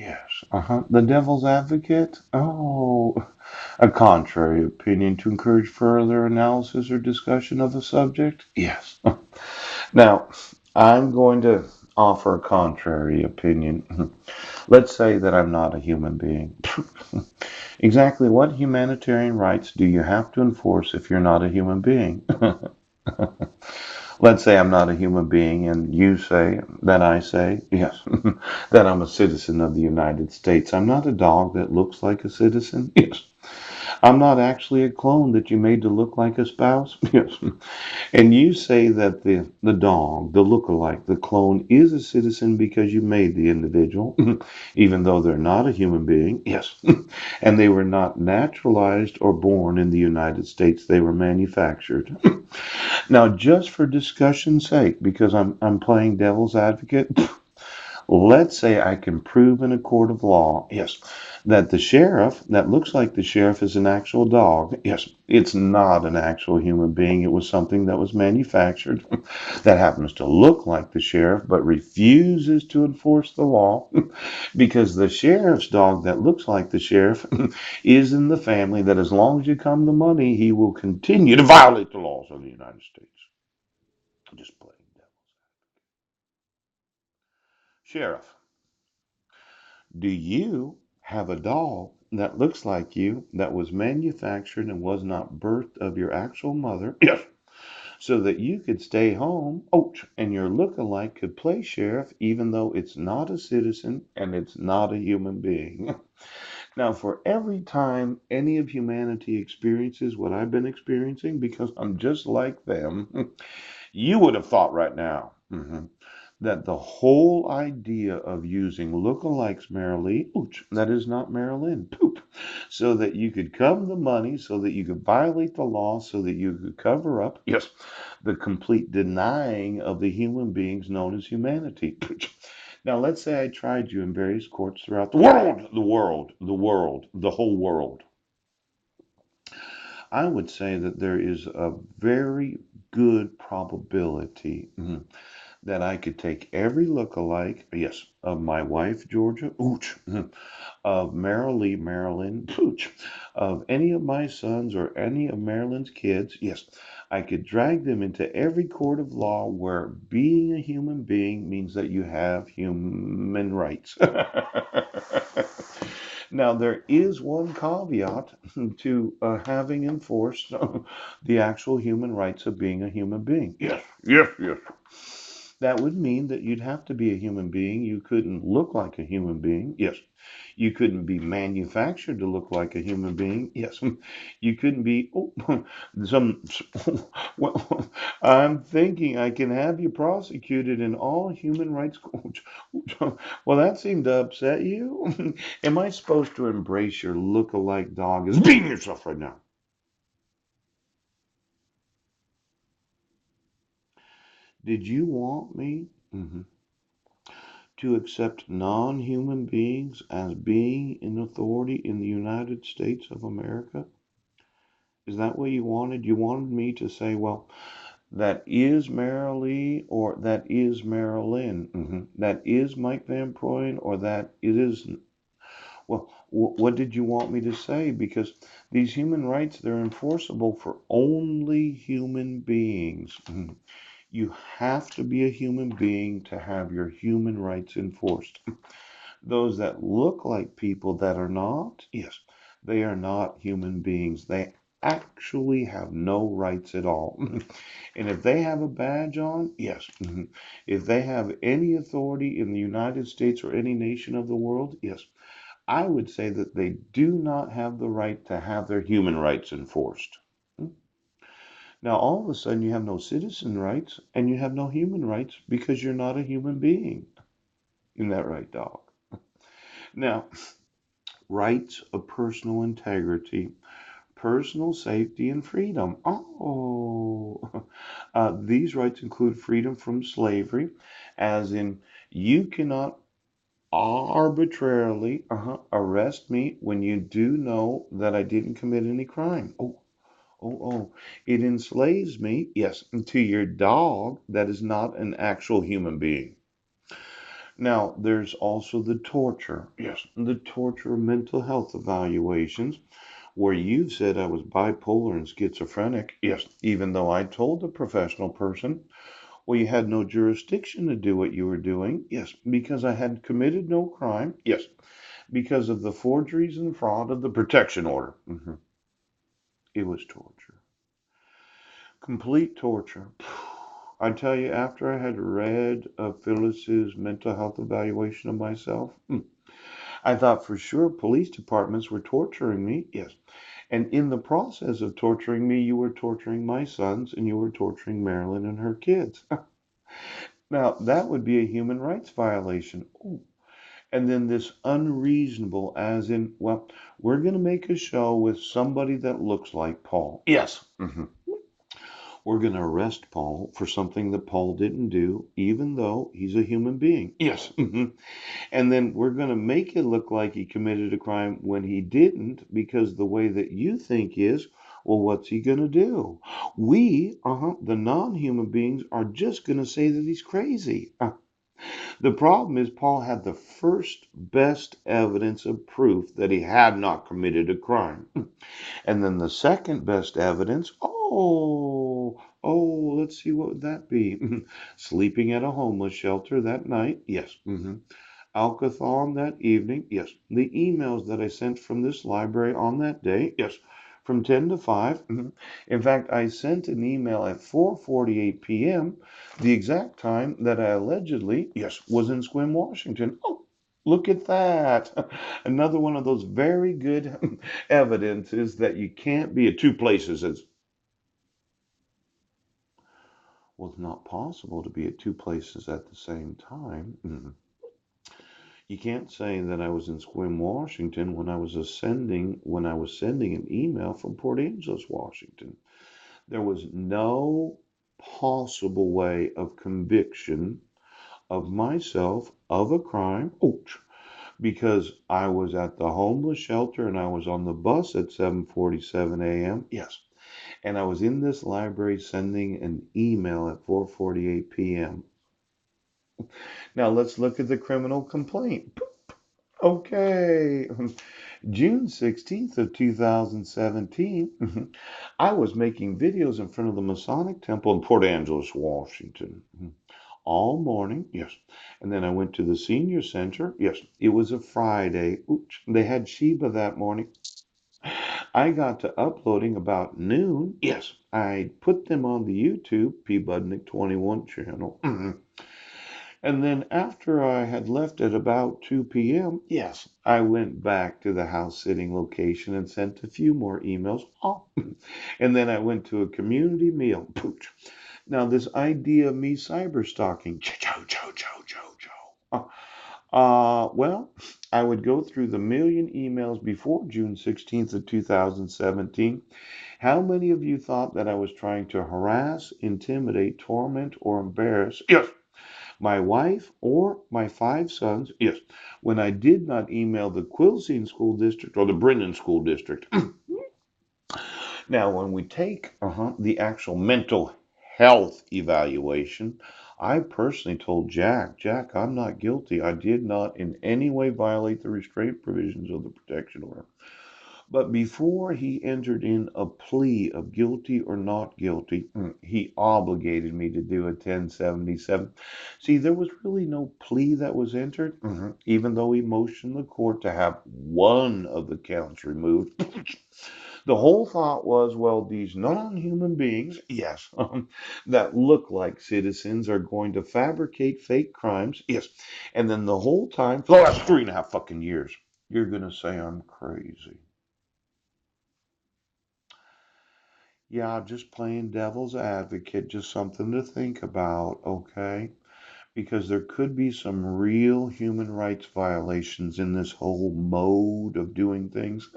Yes. The devil's advocate? Oh, a contrary opinion to encourage further analysis or discussion of the subject? Yes. Now, I'm going to offer a contrary opinion. Let's say that I'm not a human being. Exactly what humanitarian rights do you have to enforce if you're not a human being? Let's say I'm not a human being, and you say that I say, yes, that I'm a citizen of the United States. I'm not a dog that looks like a citizen. Yes. I'm not actually a clone that you made to look like a spouse. Yes. And you say that the dog, the look-alike, the clone, is a citizen because you made the individual, even though they're not a human being. Yes. And they were not naturalized or born in the United States. They were manufactured. Now, just for discussion's sake, because I'm playing devil's advocate, let's say I can prove in a court of law, yes, that the sheriff that looks like the sheriff is an actual dog. Yes, it's not an actual human being. It was something that was manufactured that happens to look like the sheriff but refuses to enforce the law because the sheriff's dog that looks like the sheriff is in the family that as long as you come the money, he will continue to violate the laws of the United States. Just playing devil. Sheriff, do you have a doll that looks like you that was manufactured and was not birthed of your actual mother? Yes. So that you could stay home, oh, and your look-alike could play sheriff even though it's not a citizen and it's not a human being. Now, for every time any of humanity experiences what I've been experiencing, because I'm just like them, you would have thought right now. That the whole idea of using lookalikes, Marilee, ooch, that is not Marilyn, poop, so that you could come the money, so that you could violate the law, so that you could cover up, yes, the complete denying of the human beings known as humanity. Now, let's say I tried you in various courts throughout the whole world. I would say that there is a very good probability that I could take every look-alike, yes, of my wife, Georgia, ooch, of Marilee, Marilyn, pooch, of any of my sons or any of Marilyn's kids, yes, I could drag them into every court of law where being a human being means that you have human rights. Now, there is one caveat to having enforced the actual human rights of being a human being. Yes, yes, yes. That would mean that you'd have to be a human being. You couldn't look like a human being. Yes. You couldn't be manufactured to look like a human being. Yes. You couldn't be, oh, some, well, I'm thinking I can have you prosecuted in all human rights courts. Well, that seemed to upset you. Am I supposed to embrace your look-alike dog as being yourself right now? Did you want me? To accept non-human beings as being in authority in the United States of America? Is that what you wanted? You wanted me to say, well, that is Marilee or that is Marilyn. That is Mike Van Proyen or that it is. Well, what did you want me to say? Because these human rights, they're enforceable for only human beings. You have to be a human being to have your human rights enforced. Those that look like people that are not, yes, they are not human beings. They actually have no rights at all. And if they have a badge on, yes. If they have any authority in the United States or any nation of the world, yes. I would say that they do not have the right to have their human rights enforced. Now, all of a sudden, you have no citizen rights and you have no human rights because you're not a human being. Isn't that right, dog? Now, rights of personal integrity, personal safety, and freedom. Oh, these rights include freedom from slavery, as in you cannot arbitrarily arrest me when you do know that I didn't commit any crime. Oh, it enslaves me, yes, to your dog that is not an actual human being. Now, there's also the torture. Yes, the torture mental health evaluations where you said I was bipolar and schizophrenic. Yes, even though I told the professional person, well, you had no jurisdiction to do what you were doing. Yes, because I had committed no crime. Yes, because of the forgeries and fraud of the protection order. It was torture. Complete torture. I tell you, after I had read Phyllis's mental health evaluation of myself, I thought for sure police departments were torturing me. Yes. And in the process of torturing me, you were torturing my sons and you were torturing Marilyn and her kids. Now, that would be a human rights violation. Ooh. And then this unreasonable, as in, well, we're going to make a show with somebody that looks like Paul. Yes. We're going to arrest Paul for something that Paul didn't do, even though he's a human being. Yes. And then we're going to make it look like he committed a crime when he didn't, because the way that you think is, well, what's he going to do? We, the non human beings, are just going to say that he's crazy. The problem is, Paul had the first best evidence of proof that he had not committed a crime. And then the second best evidence, let's see, what would that be? Sleeping at a homeless shelter that night, yes. Alcathon that evening, yes. The emails that I sent from this library on that day, yes. From 10 to 5. In fact, I sent an email at 4:48 p.m., the exact time that I allegedly, yes, was in Sequim, Washington. Oh, look at that. Another one of those very good evidences that you can't be at two places. Well, it's not possible to be at two places at the same time. You can't say that I was in Sequim, Washington when I was sending an email from Port Angeles, Washington. There was no possible way of conviction of myself of a crime. Because I was at the homeless shelter and I was on the bus at 7:47 a.m. Yes. And I was in this library sending an email at 4:48 p.m. Now let's look at the criminal complaint. Okay. June 16th of 2017, I was making videos in front of the Masonic Temple in Port Angeles, Washington. All morning, yes. And then I went to the senior center. Yes, it was a Friday. Oops, they had Sheba that morning. I got to uploading about noon. Yes, I put them on the YouTube P. Budnick 21 channel. And then after I had left at about 2 p.m., yes, I went back to the house sitting location and sent a few more emails. And then I went to a community meal. Pooch. Now, this idea of me cyber stalking, well, I would go through the million emails before June 16th of 2017. How many of you thought that I was trying to harass, intimidate, torment, or embarrass? Yes, my wife or my 5 sons, yes, when I did not email the Quilcene School District or the Brennan School District. Now, when we take the actual mental health evaluation, I personally told Jack, I'm not guilty. I did not in any way violate the restraint provisions of the protection order. But before he entered in a plea of guilty or not guilty, he obligated me to do a 1077. See, there was really no plea that was entered, even though he motioned the court to have one of the counts removed. The whole thought was, well, these non-human beings, yes, that look like citizens are going to fabricate fake crimes, yes, and then the whole time, for the last 3.5 fucking years, you're going to say I'm crazy. Yeah, just playing devil's advocate, just something to think about, okay? Because there could be some real human rights violations in this whole mode of doing things.